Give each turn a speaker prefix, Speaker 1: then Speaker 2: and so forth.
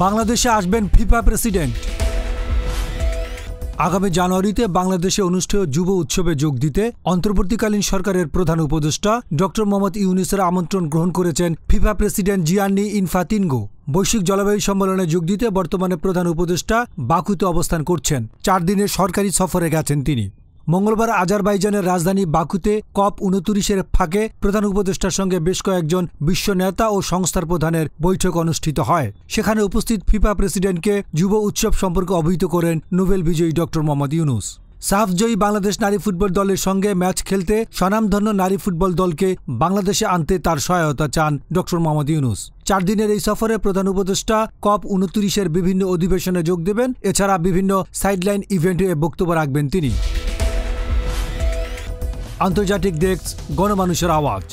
Speaker 1: বাংলাদেশে আসবেন FIFA president. আগামী জানুয়ারিতে বাংলাদেশে অনুষ্ঠেয় যুব উৎসবে যোগ দিতে অন্তর্বর্তীকালীন সরকারের প্রধান উপদেষ্টা ডক্টর মোহাম্মদ ইউনূসের আমন্ত্রণ গ্রহণ করেছেন ফিফা প্রেসিডেন্ট জিয়ান্নি ইনফান্তিনো। বৈশ্বিক জলবায়ু সম্মেলনে যোগ দিতে বর্তমানে প্রধান উপদেষ্টা বাকুতে অবস্থান করছেন। 4 দিনের সরকারি সফরে গেছেন তিনি। মঙ্গলবার আজারবাইজানের রাজধানী বাকুতে COP29-এর ফাঁকে প্রধান উপদেষ্টার সঙ্গে বেশ কয়েকজন বিশ্ব নেতা ও সংস্থার প্রধানের বৈঠক অনুষ্ঠিত হয়। সেখানে উপস্থিত ফিফা প্রেসিডেন্টকে যুব উৎসব সম্পর্কে অবহিত করেন নোবেল বিজয়ী ডক্টর মোহাম্মদ ইউনূস। সাফজয়ী বাংলাদেশ নারী ফুটবল দলের সঙ্গে ম্যাচ খেলতে স্বনামধন্য নারী ফুটবল দলকে বাংলাদেশে আনতে তার সহায়তা চান ডক্টর মোহাম্মদ ইউনূস। 4 দিনের এই সফরে প্রধান উপদেষ্টা COP29-এর বিভিন্ন অধিবেশনে যোগ দেবেন। এছাড়া বিভিন্ন সাইডলাইন ইভেন্টে বক্তব্য রাখবেন তিনি। আন্তর্জাতিক ডেস্ক, গণমানুষের আওয়াজ।